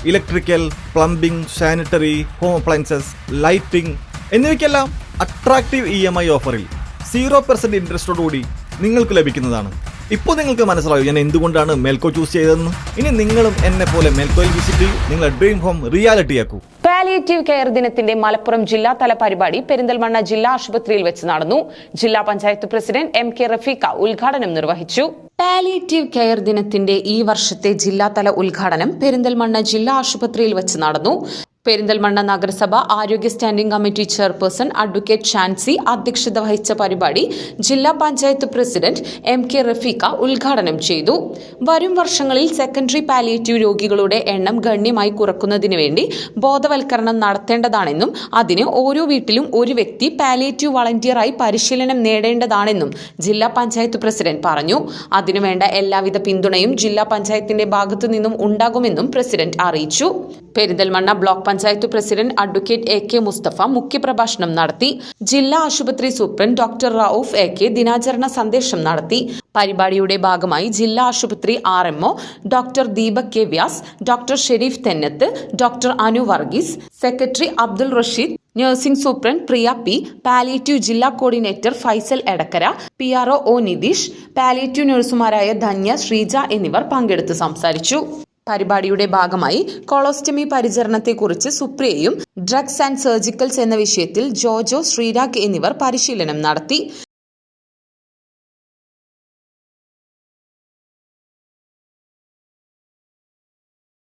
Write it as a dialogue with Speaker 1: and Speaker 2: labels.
Speaker 1: Electrical, plumbing, sanitary, home appliances, lighting എന്നിവയ്ക്കെല്ലാം attractive EMI ഓഫറിൽ 0% ഇൻട്രസ്റ്റോടുകൂടി നിങ്ങൾക്ക് ലഭിക്കുന്നതാണ്. ഇപ്പോൾ നിങ്ങൾക്ക് മനസ്സിലാവും ഞാൻ എന്തുകൊണ്ടാണ് മെൽക്കോ ചൂസ് ചെയ്തതെന്ന്. ഇനി നിങ്ങളും എന്നെ പോലെ മെൽക്കോയിൽ വിസിറ്റ് ചെയ്യൂ, നിങ്ങളുടെ ഡ്രീം ഹോം റിയാലിറ്റി ആക്കൂ.
Speaker 2: പാലിയേറ്റീവ് കെയർ ദിനത്തിന്റെ മലപ്പുറം ജില്ലാതല പരിപാടി പെരിന്തൽമണ്ണ ജില്ലാ ആശുപത്രിയിൽ വെച്ച് നടന്നു. ജില്ലാ പഞ്ചായത്ത് പ്രസിഡന്റ് MK റഫീഖ ഉദ്ഘാടനം നിർവഹിച്ചു. പാലിയേറ്റീവ് കെയർ ദിനത്തിന്റെ ഈ വർഷത്തെ ജില്ലാതല ഉദ്ഘാടനം പെരിന്തൽമണ്ണ ജില്ലാ ആശുപത്രിയിൽ വെച്ച് നടന്നു. പെരിന്തൽമണ്ണ നഗരസഭ ആരോഗ്യ standing committee chairperson advocate Shancy അധ്യക്ഷത വഹിച്ച പരിപാടി ജില്ലാ പഞ്ചായത്ത് പ്രസിഡന്റ് MK റഫീഖ ഉദ്ഘാടനം ചെയ്തു. വരും വർഷങ്ങളിൽ സെക്കൻഡറി പാലിയേറ്റീവ് രോഗികളുടെ എണ്ണം ഗണ്യമായി കുറക്കുന്നതിന് വേണ്ടി ബോധവൽക്കരണം നടത്തേണ്ടതാണെന്നും അതിന് ഓരോ വീട്ടിലും ഒരു വ്യക്തി പാലിയേറ്റീവ് വളണ്ടിയറായി പരിശീലനം നേടേണ്ടതാണെന്നും ജില്ലാ പഞ്ചായത്ത് പ്രസിഡന്റ് പറഞ്ഞു. അതിനുവേണ്ട എല്ലാവിധ പിന്തുണയും ജില്ലാ പഞ്ചായത്തിന്റെ ഭാഗത്തു നിന്നും ഉണ്ടാകുമെന്നും പ്രസിഡന്റ് അറിയിച്ചു. Perinthalmanna block panchayat president advocate AK Mustafa മുഖ്യപ്രഭാഷണം നടത്തി. ജില്ലാ ആശുപത്രി സൂപ്രണ്ട് ഡോക്ടർ റൌഫ് AK ദിനാചരണ സന്ദേശം നടത്തി. പരിപാടിയുടെ ഭാഗമായി ജില്ലാ ആശുപത്രി RMO doctor Deepak K Vyas, doctor Sharif Thennath, doctor Anu Varghese, secretary Abdul Rasheed, nursing superintendent Priya P, palliative ജില്ലാ coordinator Faisal Edakkara, PRO O Nitheesh, palliative നഴ്സുമാരായ ധന്യ, ശ്രീജ എന്നിവർ പങ്കെടുത്ത് സംസാരിച്ചു. പരിപാടിയുടെ ഭാഗമായി കൊളോസ്റ്റമി പരിചരണത്തെക്കുറിച്ച് സുപ്രിയയും ഡ്രഗ്സ് ആൻഡ് സർജിക്കൽസ് എന്ന വിഷയത്തിൽ ജോജോ, ശ്രീരാഗ് എന്നിവർ പരിശീലനം നടത്തി.